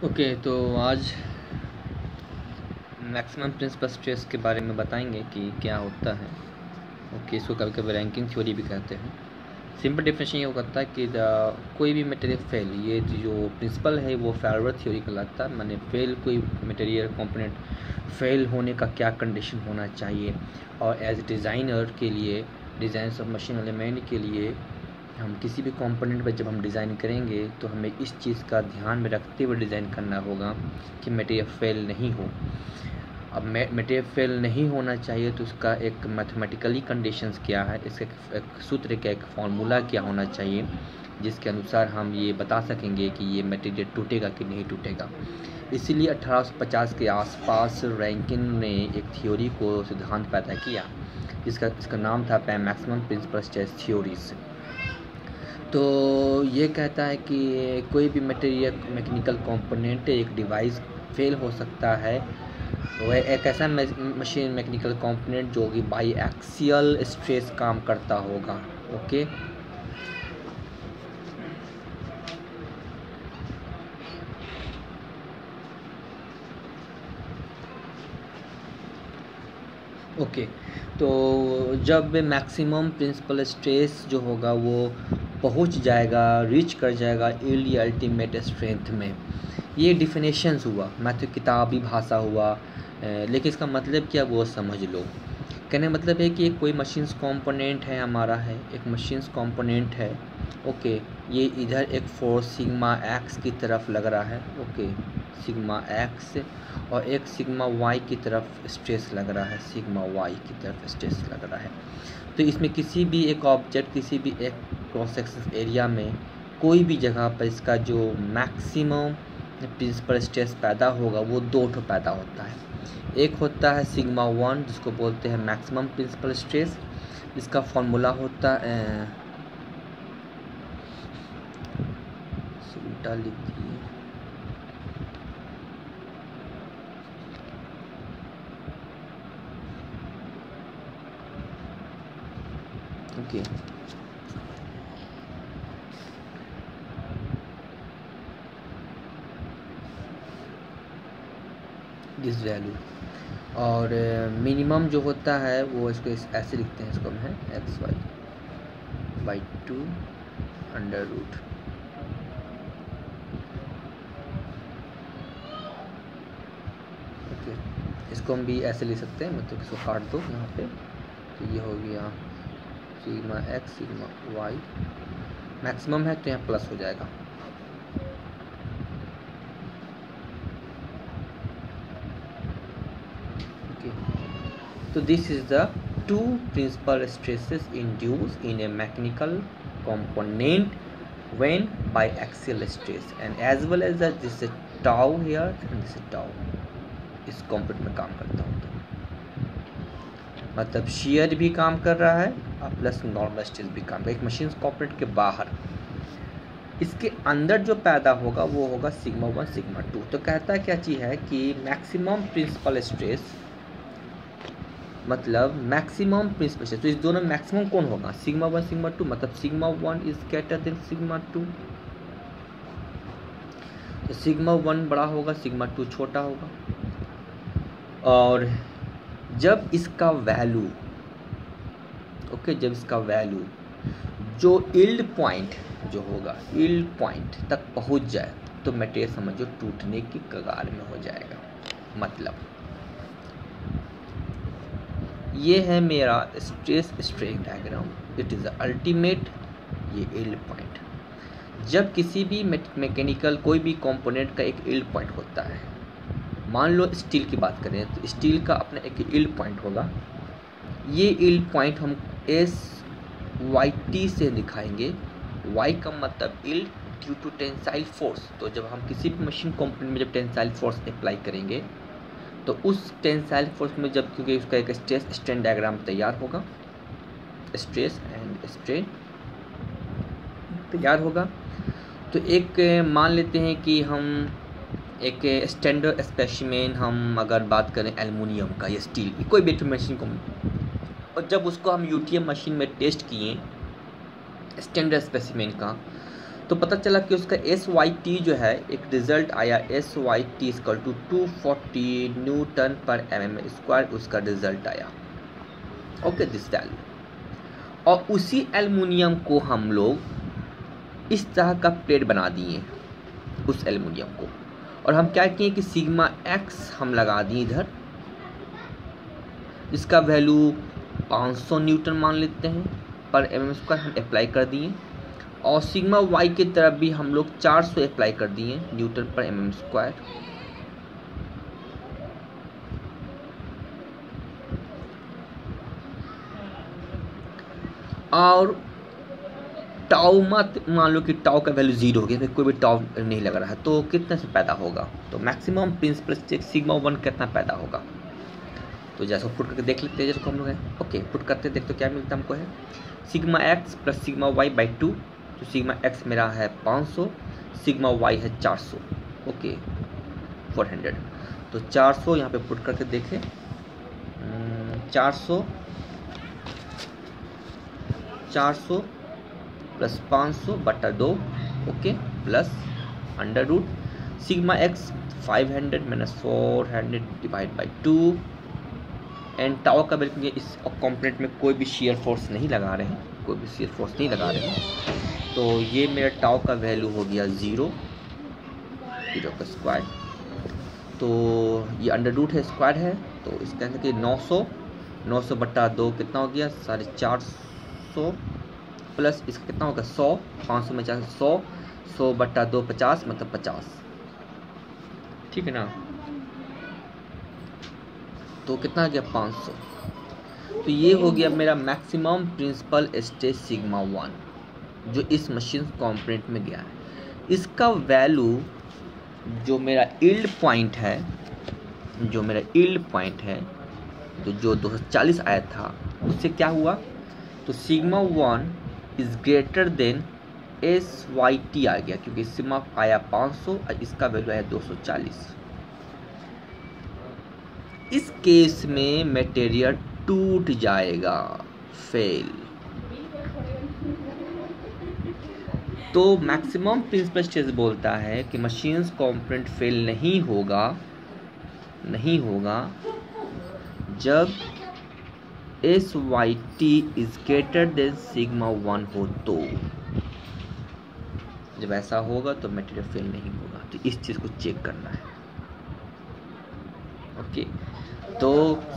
Okay, तो आज maximum principal stress के बारे में बताएंगे कि क्या होता है। ओके, इसको कभी कभी रैंकिंग थ्योरी भी कहते हैं। सिंपल डेफिनेशन ये होता है कि कोई भी मटेरियल फेल, ये जो प्रिंसिपल है वो फेल्योर थ्योरी कहलाता है। माने फेल कोई मटेरियल कंपोनेंट फेल होने का क्या कंडीशन होना चाहिए, और एज डिज़ाइनर के लिए, डिज़ाइन ऑफ मशीन एलिमेंट के लिए, हम किसी भी कंपोनेंट पर जब हम डिज़ाइन करेंगे तो हमें इस चीज़ का ध्यान में रखते हुए डिज़ाइन करना होगा कि मटेरियल फेल नहीं हो। अब मटेरियल फेल नहीं होना चाहिए तो उसका एक मैथमेटिकली कंडीशंस क्या है, इसका एक सूत्र का एक फार्मूला क्या होना चाहिए, जिसके अनुसार हम ये बता सकेंगे कि ये मटेरियल टूटेगा कि नहीं टूटेगा। इसीलिए 1850 के आसपास रैंकिन ने एक थ्योरी को सिद्धांत पैदा किया, इसका नाम था मैक्सिमम प्रिंसिपल स्ट्रेस थ्योरीज। तो ये कहता है कि कोई भी मटेरियल मैकेनिकल कंपोनेंट, एक डिवाइस फेल हो सकता है। वह एक ऐसा मशीन मैकेनिकल कंपोनेंट जो कि बाई एक्सियल स्ट्रेस काम करता होगा। Okay, okay. तो जब मैक्सिमम प्रिंसिपल स्ट्रेस जो होगा वो पहुंच जाएगा, रीच कर जाएगा यील्ड या अल्टीमेट स्ट्रेंथ में। ये डिफिनेशंस हुआ, मैं तो किताबी भाषा हुआ, लेकिन इसका मतलब क्या वो समझ लो। कहने का मतलब है कि एक कोई मशीन्स कंपोनेंट है, हमारा है एक मशीन्स कंपोनेंट है। ओके, ये इधर एक फोर्स सिग्मा एक्स की तरफ लग रहा है। ओके, सिग्मा एक्स, और एक सिग्मा वाई की तरफ स्ट्रेस लग रहा है, सिग्मा वाई की तरफ स्ट्रेस लग रहा है। तो इसमें किसी भी एक ऑब्जेक्ट, किसी भी एक क्रॉस सेक्शन एरिया में कोई भी जगह पर इसका जो मैक्सिमम प्रिंसिपल स्ट्रेस पैदा होगा वो दो ठो पैदा होता है। एक होता है सिग्मा 1 जिसको बोलते हैं मैक्सिमम प्रिंसिपल स्ट्रेस, इसका फॉर्मूला होता है, उल्टा लिख दिए, ओके। दिस वैल्यू, और मिनिमम जो होता है वो इसको ऐसे लिखते हैं, इसको हम है x y by 2 under root. Okay, इसको हम भी ऐसे लिख सकते हैं, मतलब इसको काट दो यहाँ पे, तो ये हो गया sigma x sigma y, maximum है तो यहाँ प्लस हो जाएगा। So this is the two principal stresses induced in a mechanical component when biaxial stress, and as well as that this is tau here and this is tau, इस component में काम करता होता है। मतलब shear भी काम कर रहा है और प्लस नॉर्मल स्ट्रेस भी काम कर रहा है एक मशीन कंपोनेंट के बाहर। इसके अंदर जो पैदा होगा वो होगा सिग्मा 1 सिग्मा 2। तो कहता क्या चीज़ है कि मैक्सिमम प्रिंसिपल स्ट्रेस मतलब मैक्सिमम प्रिंसिपल स्ट्रेस, तो इस दोनों में मैक्सिमम कौन होगा, सिग्मा 1 सिग्मा 2, मतलब sigma 1 is greater than sigma 2। तो सिग्मा 1 बड़ा होगा, सिग्मा 2 छोटा होगा। और जब इसका वैल्यू, ओके, जब इसका वैल्यू जो यील्ड पॉइंट जो होगा, यील्ड पॉइंट तक पहुंच जाए तो मटेरियल समझो टूटने की कगार में हो जाएगा। मतलब ये है मेरा stress strain diagram, it is ultimate, ये यील्ड पॉइंट। जब किसी भी मैकेनिकल कोई भी कंपोनेंट का एक यील्ड पॉइंट होता है, मान लो स्टील की बात करें तो स्टील का अपना एक यील्ड पॉइंट होगा। ये यील्ड पॉइंट हम एस वाई टी से दिखाएंगे। वाई का मतलब yield due to tensile force. तो जब हम किसी भी मशीन कंपोनेंट में जब टेंसाइल फोर्स अप्लाई करेंगे तो उस टेंसाइल फोर्स में जब, क्योंकि उसका एक स्ट्रेस स्ट्रेन डायग्राम तैयार होगा, स्ट्रेस एंड स्ट्रेन तैयार होगा। तो एक मान लेते हैं कि हम एक स्टैंडर्ड स्पेसिमेन, हम अगर बात करें एल्युमिनियम का या स्टील की कोई भी मशीन को, और जब उसको हम यूटीएम मशीन में टेस्ट किए स्टैंडर्ड स्पेसिमेन का, तो पता चला कि उसका SYT जो है एक रिजल्ट आया, SYT इक्वल टू 240 न्यूटन पर mm², उसका रिजल्ट आया। Okay, this value. और उसी एल्युमिनियम को हम लोग इस तरह का प्लेट बना दिए उस एल्युमिनियम को, और हम क्या किए कि सिग्मा x हम लगा दिए इधर, इसका वैल्यू 500 न्यूटन मान लेते हैं पर mm² हम अप्लाई कर दिए, और सिग्मा y की तरफ भी हम लोग 400 अप्लाई कर दिए न्यूटन पर mm²। और टाउ मत मान लो कि टाउ का वैल्यू 0 हो गया, कोई भी टाउ नहीं लग रहा है, तो कितने से पैदा होगा, तो मैक्सिमम प्रिंसिपल स्टेट सिग्मा 1 कितना पैदा होगा। तो जैसे पुट करके देख लेते हैं, जैसे हम लोग हैं। ओके, पुट करते देखते क्या मिलता हमको है sigma x plus sigma y by 2। तो सिग्मा x मेरा है 500, सिग्मा y है 400। ओके, 400। तो 400 यहाँ पे पुट करके देखें, 400 प्लस 500 बटा 2, okay, plus under root sigma x 500 minus 400 divide by 2, and tau का बिल्कुल इस कॉम्पोनेंट में कोई भी शेयर फोर्स नहीं लगा रहे हैं, कोई भी शेयर फोर्स नहीं लगा रहे हैं, तो ये मेरा टाउ का वैल्यू हो गया 0 का स्क्वायर। तो ये अंडर रूट है, स्क्वायर है, तो इसका आंसर कि 900 बटा 2 कितना हो गया 450, प्लस इसका कितना होगा 100, 500 में 400, 100 बटा 2 50, मतलब 50, ठीक है ना। तो कितना आ गया 500। तो ये हो गया मेरा मैक्सिमम प्रिंसिपल स्ट्रेस सिग्मा 1 जो इस मशीन कॉम्पोनेंट में गया है। इसका वैल्यू जो मेरा यील्ड पॉइंट है, तो जो 240 आया था उससे क्या हुआ, तो sigma 1 is greater than SYT आ गया, क्योंकि सिग्मा आया 500 और इसका वैल्यू आया 240। इस केस में मटेरियल टूट जाएगा, फेल। तो मैक्सिमम प्रिंसिपल स्ट्रेस बोलता है कि मशीन्स कॉम्पोनेंट फेल नहीं होगा जब SYT is greater than sigma 1 हो, तो जब ऐसा होगा तो मटेरियल फेल नहीं होगा। तो इस चीज़ को चेक करना है। ओके, तो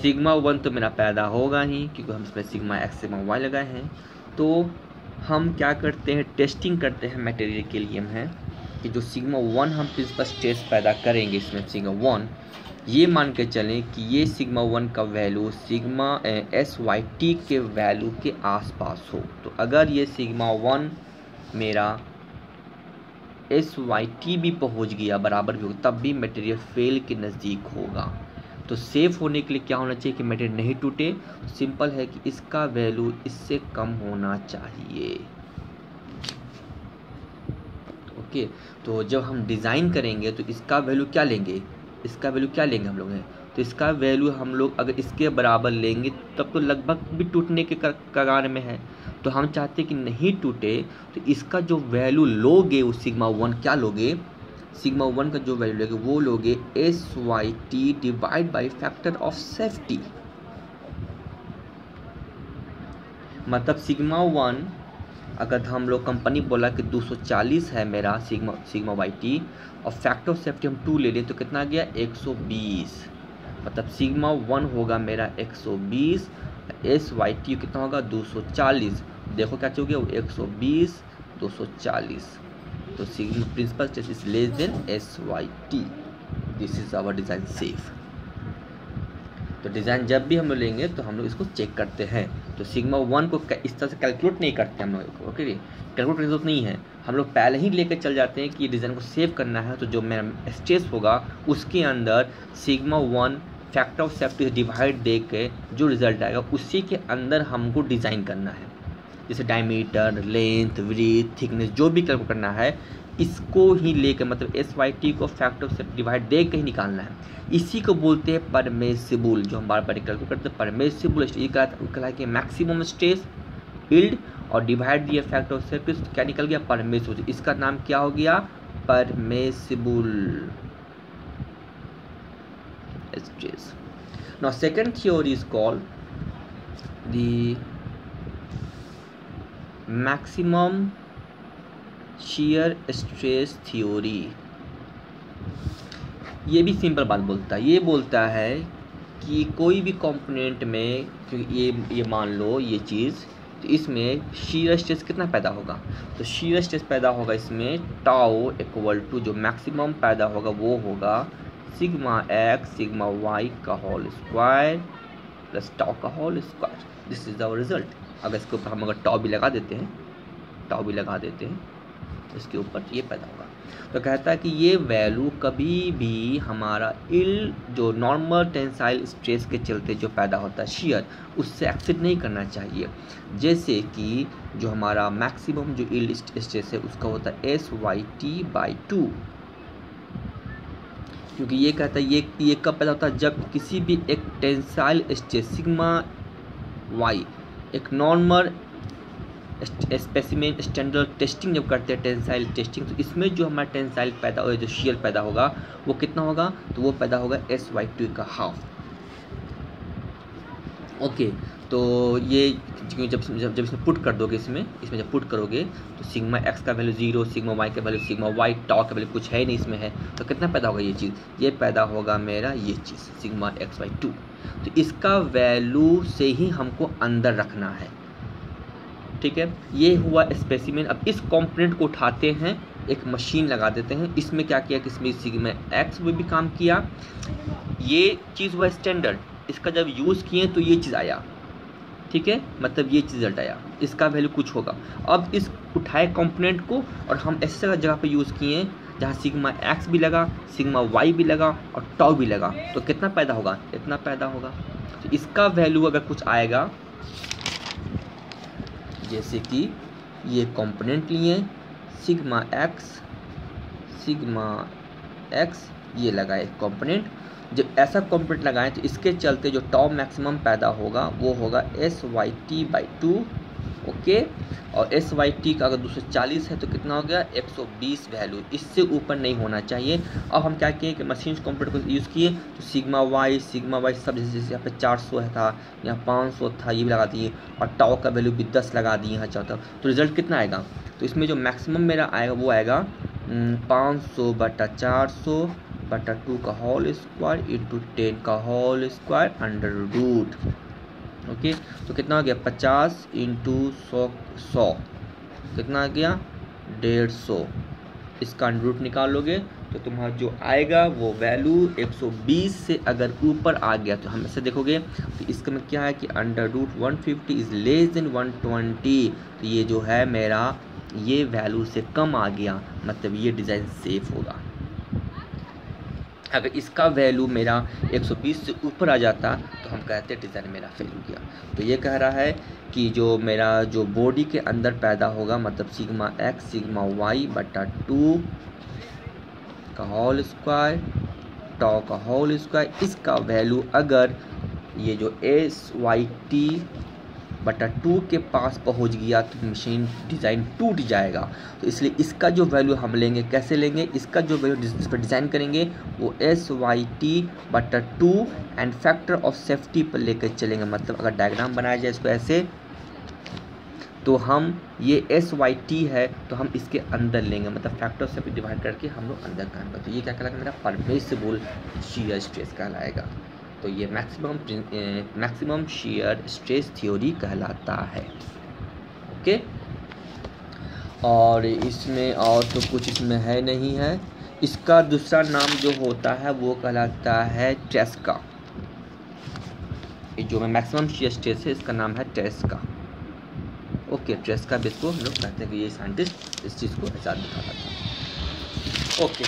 सिग्मा 1 तो मेरा पैदा होगा ही, क्योंकि हम इसमें सिग्मा x सिग्मा y लगाए हैं। तो हम क्या करते हैं, टेस्टिंग करते हैं मटेरियल के लिए हम हैं कि जो सिग्मा 1 हम प्रिंसिपल स्ट्रेस पैदा करेंगे इसमें सिग्मा 1, ये मान के चलें कि ये सिग्मा 1 का वैल्यू सिग्मा SYT के वैल्यू के आसपास हो। तो अगर ये सिग्मा 1 मेरा SYT भी पहुंच गया, बराबर भी होगा, तब भी मटेरियल फेल के नज़दीक होगा। तो सेफ होने के लिए क्या होना चाहिए कि मटेरियल नहीं टूटे, सिंपल है कि इसका वैल्यू इससे कम होना चाहिए। ओके, तो जब हम डिज़ाइन करेंगे तो इसका वैल्यू क्या लेंगे, हम लोग हैं, तो इसका वैल्यू हम लोग अगर इसके बराबर लेंगे तब तो लगभग भी टूटने के कगार में है। तो हम चाहते कि नहीं टूटे, तो इसका जो वैल्यू लोगे उस सिग्मा 1, क्या लोगे, सिग्मा 1 का जो वैल्यू लोगे वो लोगे SYT divide by factor of safety. मतलब सिग्मा 1 अगर हम लोग कंपनी बोला कि 240 है मेरा सिग्मा YT और फैक्टर ऑफ सेफ्टी हम 2 ले लें तो कितना आ गया 120। मतलब सिग्मा 1 होगा मेरा 120, SYT कितना होगा 240। देखो क्या हो गया वो 120 240। तो sigma principal stress is less than SYT। This is our design safe. तो डिज़ाइन जब भी हम लोग लेंगे तो हम लोग इसको चेक करते हैं। तो सिग्मा 1 को इस तरह से कैलकुलेट नहीं करते हम लोग। ओके, कैलकुलेट की जरूरत नहीं है, हम लोग पहले ही लेकर चल जाते हैं कि ये डिज़ाइन को सेव करना है। तो जो मेरा स्ट्रेस होगा उसके अंदर sigma 1 factor of safety divide दे के जो रिजल्ट आएगा उसी के अंदर हमको डिज़ाइन करना है। जैसे डायमीटर, लेंथ, विड्थ, थिकनेस जो भी कैलकुलेट करना है इसको ही लेकर, मतलब SYT को फैक्टर ऑफ सेफ्टी डिवाइड दे के ही निकालना है। इसी को बोलते हैं परमिसिबल, जो हम बार बार कैलकुलेट करते हैं परमिसिबल। ये कहलाए कि मैक्सिमम स्ट्रेस, यील्ड और divide the effect of circuit, क्या निकल गया, परमिसिबल। इसका नाम क्या हो गया, permissible stress. Now second theory is called the maximum shear stress theory. ये भी सिंपल बात बोलता है, ये बोलता है कि कोई भी कंपोनेंट में, क्योंकि ये मान लो ये चीज़, तो इसमें शीयर स्ट्रेस कितना पैदा होगा, तो शीयर स्ट्रेस पैदा होगा इसमें टाउ इक्वल टू जो मैक्सिमम पैदा होगा वो होगा सिग्मा एक्स सिग्मा वाई का होल स्क्वायर प्लस टाउ का whole square. This is our result. अगर इसके ऊपर हम अगर टाउ भी लगा देते हैं इसके ऊपर, ये पैदा होगा। तो कहता है कि ये वैल्यू कभी भी हमारा जो नॉर्मल टेंसाइल स्ट्रेस के चलते जो पैदा होता है शियर, उससे एक्सीड नहीं करना चाहिए। जैसे कि जो हमारा मैक्सिमम जो इल्ड स्ट्रेस है उसका होता है SYT/2, क्योंकि ये कहता है ये कब पैदा होता है, जब किसी भी एक टेंसाइल स्ट्रेस सिग्मा वाई, एक नॉर्मल स्पेसिमेन स्टैंडर्ड टेस्टिंग जब करते हैं टेंसाइल टेस्टिंग, तो इसमें जो हमारा टेंसाइल पैदा होगा, जो शियर पैदा होगा वो कितना होगा, तो वो पैदा होगा SY2 का हाफ। ओके, तो ये जब इसमें पुट कर दोगे, इसमें जब पुट करोगे तो सिग्मा एक्स का वैल्यू 0, सिग्मा वाई का वैल्यू सिग्मा वाई, टाउ का वैल्यू कुछ है नहीं इसमें है, तो कितना पैदा होगा, ये पैदा होगा मेरा ये चीज़ सिग्मा x/2। तो इसका वैल्यू से ही हमको अंदर रखना है, ठीक है। ये हुआ स्पेसिमेन। अब इस कंपोनेंट को उठाते हैं, एक मशीन लगा देते हैं, इसमें क्या किया कि इसमें सिग्मा एक्स में भी काम किया, ये चीज़ हुआ स्टैंडर्ड, इसका जब यूज़ किए तो ये चीज़ आया, ठीक है, मतलब ये चीज़ रिजल्ट आया, इसका वैल्यू कुछ होगा। अब इस उठाए कंपोनेंट को और हम ऐसे जगह पे यूज़ किए जहाँ सिग्मा एक्स भी लगा, सिग्मा वाई भी लगा और टाउ भी लगा, तो कितना पैदा होगा, इतना पैदा होगा। तो इसका वैल्यू अगर कुछ आएगा, जैसे कि ये कंपोनेंट लिए सिग्मा एक्स ये लगा एक कंपोनेंट, जब ऐसा कंपोनेंट लगाएं तो इसके चलते जो टाउ मैक्सिमम पैदा होगा वो होगा SYT/2, ओके। और SYT का अगर 240 है तो कितना हो गया, 120 वैल्यू, इससे ऊपर नहीं होना चाहिए। अब हम क्या किए कि मशीन कंपोनेंट को यूज़ किए, तो सिग्मा वाई सब जैसे यहाँ पे 400 है था, यहाँ 500 था, ये भी लगा दिए, और टाउ का वैल्यू भी 10 लगा दिए यहाँ चाहता, तो रिजल्ट कितना आएगा, तो इसमें जो मैक्सिमम मेरा आएगा वो आएगा 500/400/2 का होल स्क्वायर इंटू 10 का whole square under root, okay. तो कितना हो गया, 50 इंटू 100 कितना आ गया, 150। इसका अंडर रूट निकालोगे तो तुम्हारा जो आएगा वो वैल्यू 120 से अगर ऊपर आ गया तो हम ऐसे देखोगे, तो इसका में क्या है कि under root 150 is less than 120, तो ये जो है मेरा ये वैल्यू से कम आ गया, मतलब ये डिज़ाइन सेफ होगा। अगर इसका वैल्यू मेरा 120 से ऊपर आ जाता तो हम कहते हैं डिज़ाइन मेरा फेल हो गया। तो ये कह रहा है कि जो मेरा जो बॉडी के अंदर पैदा होगा, मतलब सिग्मा एक्स सिग्मा वाई/2 का होल स्क्वायर टाउ का होल स्क्वायर, इसका वैल्यू अगर ये जो SYT/2 के पास पहुंच गया तो मशीन डिज़ाइन टूट जाएगा। तो इसलिए इसका जो वैल्यू हम लेंगे, कैसे लेंगे, इसका जो वैल्यू इस पर डिज़ाइन करेंगे वो SYT/2 and factor of safety पर लेकर चलेंगे। मतलब अगर डायग्राम बनाया जाए इसको ऐसे, तो हम ये SYT है तो हम इसके अंदर लेंगे, मतलब फैक्टर ऑफ सेफ्टी डिवाइड करके हम लोग अंदर काम करते हैं। तो ये क्या कहलाएगा, मेरा परमिसिबल शियर स्ट्रेस कहलाएगा। तो ये मैक्सिमम शियर स्ट्रेस थ्योरी कहलाता है, ओके। और इसमें और तो कुछ इसमें है नहीं है। इसका दूसरा नाम जो होता है वो कहलाता है ट्रेस्का। ये जो मैक्सिमम शियर स्ट्रेस है इसका नाम है ट्रेस्का, ओके। ट्रेस्का बेस को हम लोग कहते हैं कि ये साइंटिस्ट इस चीज़ को आजाद दिखाता था, ओके।